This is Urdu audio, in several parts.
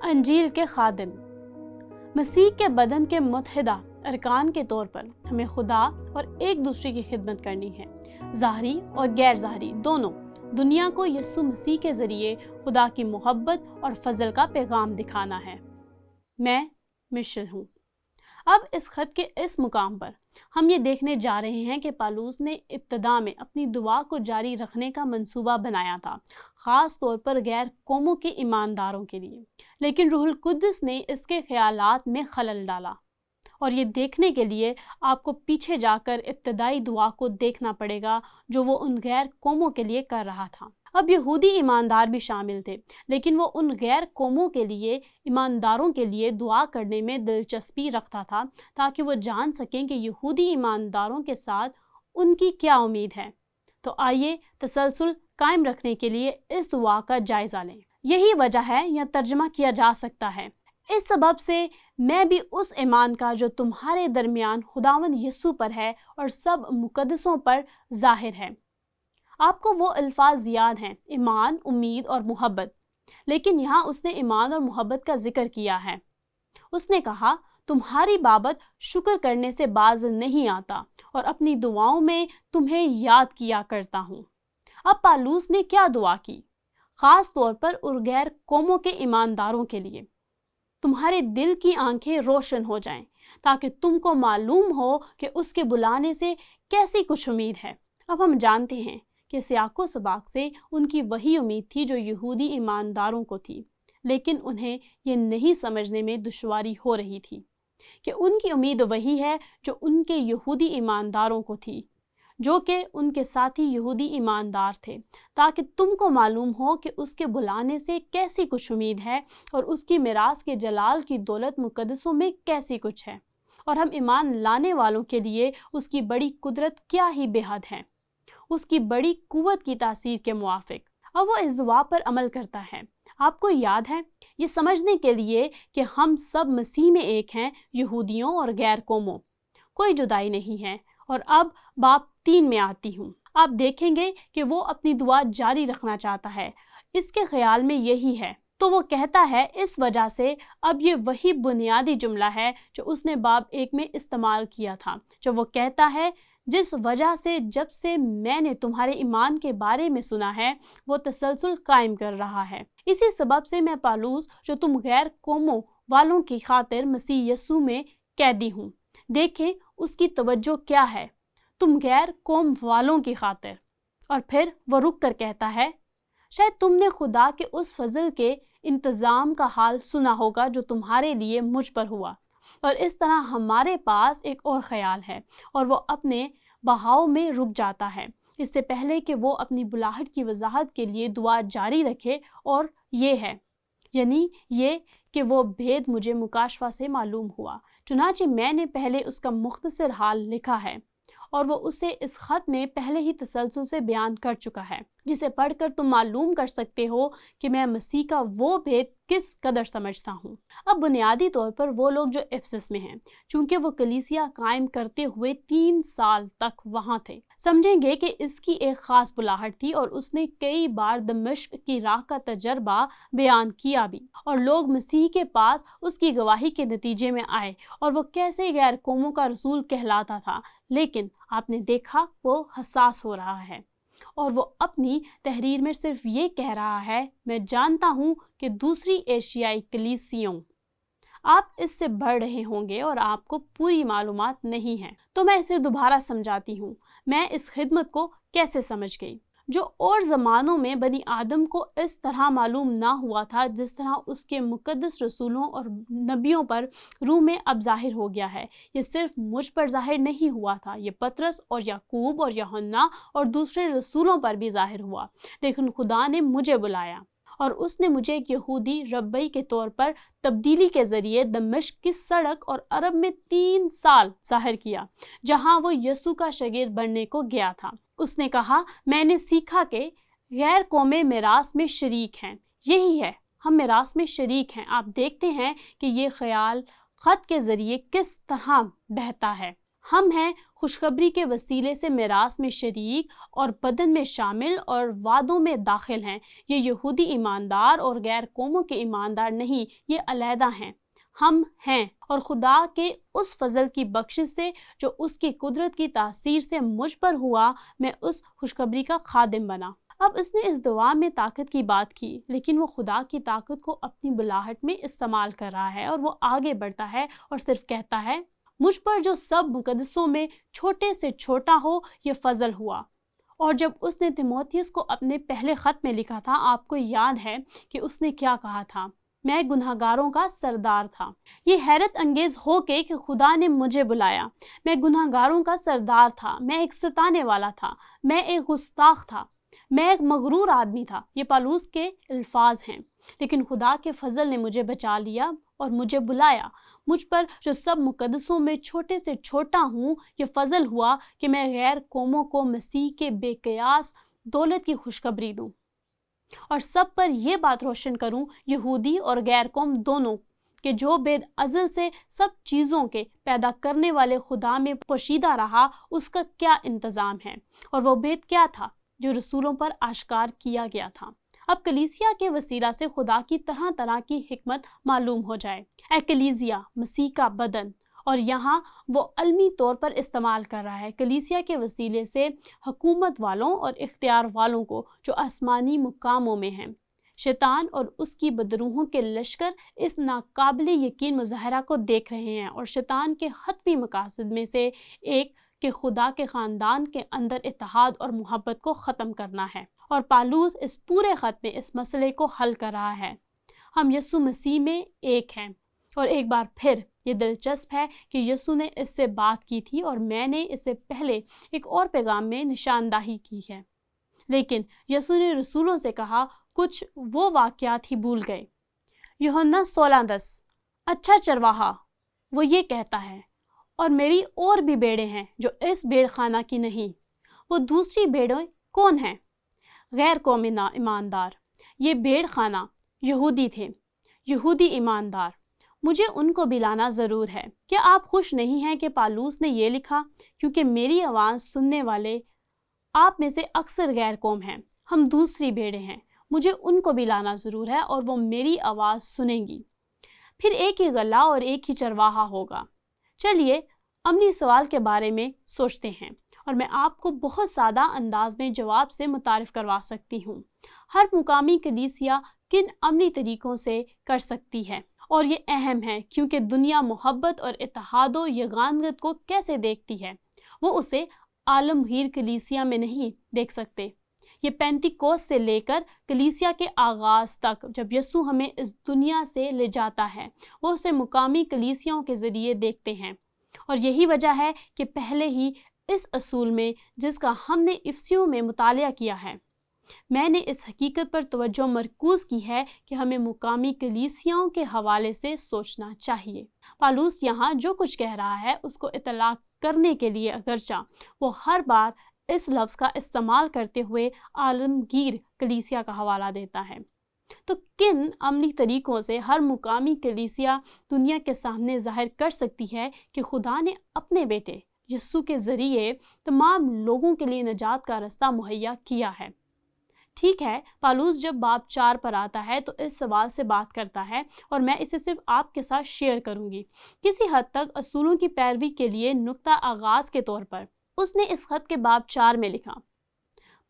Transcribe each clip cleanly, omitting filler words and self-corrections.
انجیل کے خادم، مسیح کے بدن کے متحدہ ارکان کے طور پر ہمیں خدا اور ایک دوسرے کی خدمت کرنی ہے، ظاہری اور غیر ظاہری دونوں، دنیا کو یسوع مسیح کے ذریعے خدا کی محبت اور فضل کا پیغام دکھانا ہے۔ میں مشل ہوں۔ اب اس خط کے اس مقام پر ہم یہ دیکھنے جا رہے ہیں کہ پالوس نے ابتدا میں اپنی دعا کو جاری رکھنے کا منصوبہ بنایا تھا، خاص طور پر غیر قوموں کے ایمانداروں کے لیے، لیکن روح القدس نے اس کے خیالات میں خلل ڈالا، اور یہ دیکھنے کے لیے آپ کو پیچھے جا کر ابتدائی دعا کو دیکھنا پڑے گا جو وہ ان غیر قوموں کے لیے کر رہا تھا۔ اب یہودی ایماندار بھی شامل تھے، لیکن وہ ان غیر قوموں کے لیے ایمانداروں کے لیے دعا کرنے میں دلچسپی رکھتا تھا تاکہ وہ جان سکیں کہ یہودی ایمانداروں کے ساتھ ان کی کیا امید ہے۔ تو آئیے تسلسل قائم رکھنے کے لیے اس دعا کا جائزہ لیں۔ یہی وجہ ہے یا ترجمہ کیا جا سکتا ہے، اس سبب سے میں بھی اس ایمان کا جو تمہارے درمیان خداوند یسوع پر ہے اور سب مقدسوں پر ظاہر ہے۔ آپ کو وہ الفاظ یاد ہیں، ایمان، امید اور محبت، لیکن یہاں اس نے ایمان اور محبت کا ذکر کیا ہے۔ اس نے کہا، تمہاری بابت شکر کرنے سے باز نہیں آتا اور اپنی دعاؤں میں تمہیں یاد کیا کرتا ہوں۔ اب پالوس نے کیا دعا کی؟ خاص طور پر اور غیر قوموں کے ایمانداروں کے لیے، تمہارے دل کی آنکھیں روشن ہو جائیں تاکہ تم کو معلوم ہو کہ اس کے بلانے سے کیسی کچھ امید ہے۔ اب ہم جانتے ہیں کہ سیاق و سباق سے ان کی وہی امید تھی جو یہودی ایمانداروں کو تھی، لیکن انہیں یہ نہیں سمجھنے میں دشواری ہو رہی تھی کہ ان کی امید وہی ہے جو ان کے یہودی ایمانداروں کو تھی، جو کہ ان کے ساتھی یہودی ایماندار تھے، تاکہ تم کو معلوم ہو کہ اس کے بلانے سے کیسی کچھ امید ہے اور اس کی میراث کے جلال کی دولت مقدسوں میں کیسی کچھ ہے، اور ہم ایمان لانے والوں کے لیے اس کی بڑی قدرت کیا ہی بے حد ہے، اس کی بڑی قوت کی تاثیر کے موافق۔ اب وہ اس دعا پر عمل کرتا ہے۔ آپ کو یاد ہے، یہ سمجھنے کے لیے کہ ہم سب مسیح میں ایک ہیں، یہودیوں اور غیر قوموں، کوئی جدائی نہیں ہے۔ اور اب باب 3 میں آتی ہوں۔ آپ دیکھیں گے کہ وہ اپنی دعا جاری رکھنا چاہتا ہے، اس کے خیال میں یہی ہے۔ تو وہ کہتا ہے، اس وجہ سے، اب یہ وہی بنیادی جملہ ہے جو اس نے باب 1 میں استعمال کیا تھا، جو وہ کہتا ہے، جس وجہ سے جب سے میں نے تمہارے ایمان کے بارے میں سنا ہے، وہ تسلسل قائم کر رہا ہے۔ اسی سبب سے میں پالوس، جو تم غیر قوموں والوں کی خاطر مسیح یسوع میں قیدی ہوں۔ دیکھیں اس کی توجہ کیا ہے، تم غیر قوم والوں کی خاطر۔ اور پھر وہ رک کر کہتا ہے، شاید تم نے خدا کے اس فضل کے انتظام کا حال سنا ہوگا جو تمہارے لیے مجھ پر ہوا، اور اس طرح ہمارے پاس ایک اور خیال ہے، اور وہ اپنے بہاؤ میں رک جاتا ہے اس سے پہلے کہ وہ اپنی بلاہٹ کی وضاحت کے لیے دعا جاری رکھے، اور یہ ہے، یعنی یہ کہ وہ بھید مجھے مکاشفہ سے معلوم ہوا، چنانچہ میں نے پہلے اس کا مختصر حال لکھا ہے، اور وہ اسے اس خط میں پہلے ہی تسلسل سے بیان کر چکا ہے، جسے پڑھ کر تم معلوم کر سکتے ہو کہ میں مسیح کا وہ بھید کس قدر سمجھتا ہوں۔ اب بنیادی طور پر وہ لوگ جو افسس میں ہیں، چونکہ وہ کلیسیا قائم کرتے ہوئے 3 سال تک وہاں تھے، سمجھیں گے کہ اس کی ایک خاص بلاہٹ تھی، اور اس نے کئی بار دمشق کی راہ کا تجربہ بیان کیا بھی، اور لوگ مسیح کے پاس اس کی گواہی کے نتیجے میں آئے، اور وہ کیسے غیر قوموں کا رسول کہلاتا تھا، لیکن آپ نے دیکھا وہ حساس ہو رہا ہے، اور وہ اپنی تحریر میں صرف یہ کہہ رہا ہے، میں جانتا ہوں کہ دوسری ایشیائی کلیسیوں آپ اس سے بڑھ رہے ہوں گے اور آپ کو پوری معلومات نہیں ہیں۔ تو میں اسے دوبارہ سمجھاتی ہوں، میں اس خدمت کو کیسے سمجھ گئی، جو اور زمانوں میں بنی آدم کو اس طرح معلوم نہ ہوا تھا جس طرح اس کے مقدس رسولوں اور نبیوں پر روح میں اب ظاہر ہو گیا ہے۔ یہ صرف مجھ پر ظاہر نہیں ہوا تھا، یہ پطرس اور یعقوب اور یوحنا اور دوسرے رسولوں پر بھی ظاہر ہوا، لیکن خدا نے مجھے بلایا، اور اس نے مجھے ایک یہودی ربی کے طور پر تبدیلی کے ذریعے دمشق کی سڑک اور عرب میں 3 سال ظاہر کیا، جہاں وہ یسوع کا شاگرد بننے کو گیا تھا۔ اس نے کہا، میں نے سیکھا کہ غیر قومیں میراث میں شریک ہیں۔ یہی ہے، ہم میراث میں شریک ہیں۔ آپ دیکھتے ہیں کہ یہ خیال خط کے ذریعے کس طرح بہتا ہے۔ ہم ہیں خوشخبری کے وسیلے سے میراث میں شریک اور بدن میں شامل اور وعدوں میں داخل ہیں۔ یہ یہودی ایماندار اور غیر قوموں کے ایماندار نہیں، یہ علیحدہ ہیں۔ ہم ہیں اور خدا کے اس فضل کی بخشش سے جو اس کی قدرت کی تاثیر سے مجھ پر ہوا، میں اس خوشخبری کا خادم بنا۔ اب اس نے اس دعا میں طاقت کی بات کی، لیکن وہ خدا کی طاقت کو اپنی بلاہٹ میں استعمال کر رہا ہے، اور وہ آگے بڑھتا ہے اور صرف کہتا ہے، مجھ پر جو سب مقدسوں میں چھوٹے سے چھوٹا ہو، یہ فضل ہوا۔ اور جب اس نے تیموتھیوس کو اپنے پہلے خط میں لکھا تھا، آپ کو یاد ہے کہ اس نے کیا کہا تھا؟ میں گناہ گاروں کا سردار تھا۔ یہ حیرت انگیز ہو کہ خدا نے مجھے بلایا۔ میں گناہ گاروں کا سردار تھا، میں ایک ستانے والا تھا، میں ایک گستاخ تھا، میں ایک مغرور آدمی تھا۔ یہ پالوس کے الفاظ ہیں۔ لیکن خدا کے فضل نے مجھے بچا لیا اور مجھے بلایا۔ مجھ پر جو سب مقدسوں میں چھوٹے سے چھوٹا ہوں، یہ فضل ہوا کہ میں غیر قوموں کو مسیح کے بے قیاس دولت کی خوشخبری دوں، اور سب پر یہ بات روشن کروں، یہودی اور غیر قوم دونوں، کہ جو بید ازل سے سب چیزوں کے پیدا کرنے والے خدا میں پوشیدہ رہا، اس کا کیا انتظام ہے، اور وہ بید کیا تھا جو رسولوں پر آشکار کیا گیا تھا۔ اب کلیسیا کے وسیلہ سے خدا کی طرح طرح کی حکمت معلوم ہو جائے۔ ایکلیزیا مسیح کا بدن، اور یہاں وہ علمی طور پر استعمال کر رہا ہے کلیسیا کے وسیلے سے حکومت والوں اور اختیار والوں کو جو آسمانی مقاموں میں ہیں۔ شیطان اور اس کی بدروحوں کے لشکر اس ناقابل یقین مظاہرہ کو دیکھ رہے ہیں، اور شیطان کے حتمی مقاصد میں سے ایک کہ خدا کے خاندان کے اندر اتحاد اور محبت کو ختم کرنا ہے، اور پالوس اس پورے خط میں اس مسئلے کو حل کر رہا ہے۔ ہم یسوع مسیح میں ایک ہیں، اور ایک بار پھر یہ دلچسپ ہے کہ یسوع نے اس سے بات کی تھی، اور میں نے اس سے پہلے ایک اور پیغام میں نشاندہی کی ہے، لیکن یسوع نے رسولوں سے کہا، کچھ وہ واقعات ہی بھول گئے۔ یوحنا 16:10 اچھا چرواہا وہ یہ کہتا ہے، اور میری اور بھی بھیڑیں ہیں جو اس بھیڑ خانہ کی نہیں۔ وہ دوسری بھیڑیں کون ہیں؟ غیر قومی ایماندار۔ یہ بھیڑ خانہ یہودی تھے، یہودی ایماندار۔ مجھے ان کو بھی لانا ضرور ہے۔ کیا آپ خوش نہیں ہیں کہ پالوس نے یہ لکھا؟ کیونکہ میری آواز سننے والے آپ میں سے اکثر غیر قوم ہیں، ہم دوسری بھیڑیں ہیں، مجھے ان کو بھی لانا ضرور ہے، اور وہ میری آواز سنیں گی۔ پھر ایک ہی گلہ اور ایک ہی چرواہا ہوگا۔ چلیے عملی سوال کے بارے میں سوچتے ہیں، اور میں آپ کو بہت سادہ انداز میں جواب سے متعارف کروا سکتی ہوں۔ ہر مقامی کلیسیا کن عملی طریقوں سے کر سکتی ہے، اور یہ اہم ہے کیونکہ دنیا محبت اور اتحاد و یگانگت کو کیسے دیکھتی ہے، وہ اسے عالمگیر کلیسیا میں نہیں دیکھ سکتے۔ یہ پینتیکوست سے لے کر کلیسیا کے آغاز تک جب یسوع ہمیں اس دنیا سے لے جاتا ہے، وہ اسے مقامی کلیسیاؤں کے ذریعے دیکھتے ہیں، اور یہی وجہ ہے کہ پہلے ہی اس اصول میں جس کا ہم نے افسیوں میں مطالعہ کیا ہے، میں نے اس حقیقت پر توجہ مرکوز کی ہے کہ ہمیں مقامی کلیسیاؤں کے حوالے سے سوچنا چاہیے۔ پالوس یہاں جو کچھ کہہ رہا ہے اس کو اطلاق کرنے کے لیے اگرچہ وہ ہر بار اس لفظ کا استعمال کرتے ہوئے عالمگیر کلیسیا کا حوالہ دیتا ہے، تو کن عملی طریقوں سے ہر مقامی کلیسیا دنیا کے سامنے ظاہر کر سکتی ہے کہ خدا نے اپنے بیٹے یسوع کے ذریعے تمام لوگوں کے لیے نجات کا راستہ مہیا کیا ہے؟ ٹھیک ہے، پالوس جب باب 4 پر آتا ہے تو اس سوال سے بات کرتا ہے، اور میں اسے صرف آپ کے ساتھ شیئر کروں گی کسی حد تک اصولوں کی پیروی کے لیے نقطہ آغاز کے طور پر۔ اس نے اس خط کے باب 4 میں لکھا،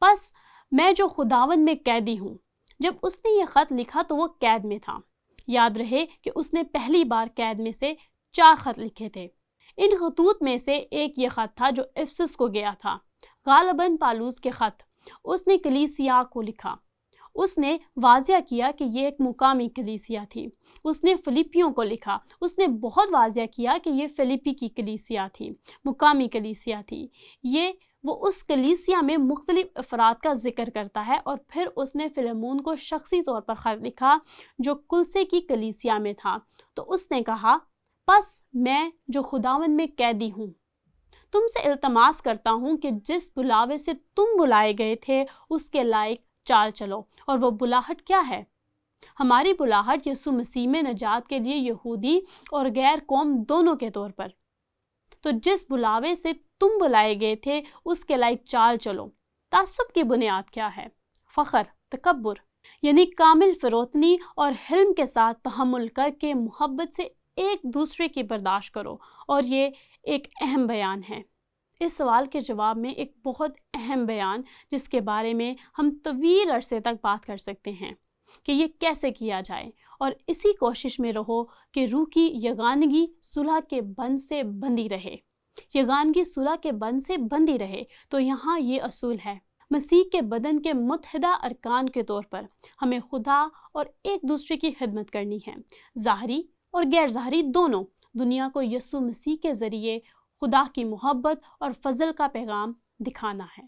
پس میں جو خداوند میں قیدی ہوں۔ جب اس نے یہ خط لکھا تو وہ قید میں تھا۔ یاد رہے کہ اس نے پہلی بار قید میں سے 4 خط لکھے تھے۔ ان خطوط میں سے ایک یہ خط تھا جو افسس کو گیا تھا، غالباً پالوس کے خط۔ اس نے کلیسیا کو لکھا، اس نے واضح کیا کہ یہ ایک مقامی کلیسیا تھی۔ اس نے فلیپیوں کو لکھا، اس نے بہت واضح کیا کہ یہ فلیپی کی کلیسیا تھی، مقامی کلیسیا تھی۔ وہ اس کلیسیا میں مختلف افراد کا ذکر کرتا ہے، اور پھر اس نے فلیمون کو شخصی طور پر خط لکھا جو کلسے کی کلیسیا میں تھا۔ تو اس نے کہا، پس میں جو خداوند میں قیدی ہوں، تم سے التماس کرتا ہوں کہ جس بلاوے سے تم بلائے گئے تھے اس کے لائق چال چلو۔ اور وہ بلاہٹ کیا ہے؟ ہماری بلاہٹ یسوع مسیح میں نجات کے لیے یہودی اور غیر قوم دونوں کے طور پر۔ تو جس بلاوے سے تم بلائے گئے تھے اس کے لائق چال چلو۔ تعصب کی بنیاد کیا ہے؟ فخر، تکبر، یعنی کامل فروتنی اور حلم کے ساتھ تحمل کر کے محبت سے ایک دوسرے کی برداشت کرو۔ اور یہ ایک اہم بیان ہے۔ اس سوال کے جواب میں ایک بہت اہم بیان جس کے بارے میں ہم طویل عرصے تک بات کر سکتے ہیں کہ یہ کیسے کیا جائے، اور اسی کوشش میں رہو کہ روح کی یگانگی صلح کے بند سے بندھی رہے۔ یگانگی صلح کے بند سے بندھی رہے تو یہاں یہ اصول ہے: مسیح کے بدن کے متحدہ ارکان کے طور پر ہمیں خدا اور ایک دوسرے کی خدمت کرنی ہے۔ ظاہری اور غیر ظاہری دونوں دنیا کو یسوع مسیح کے ذریعے خدا کی محبت اور فضل کا پیغام دکھانا ہے۔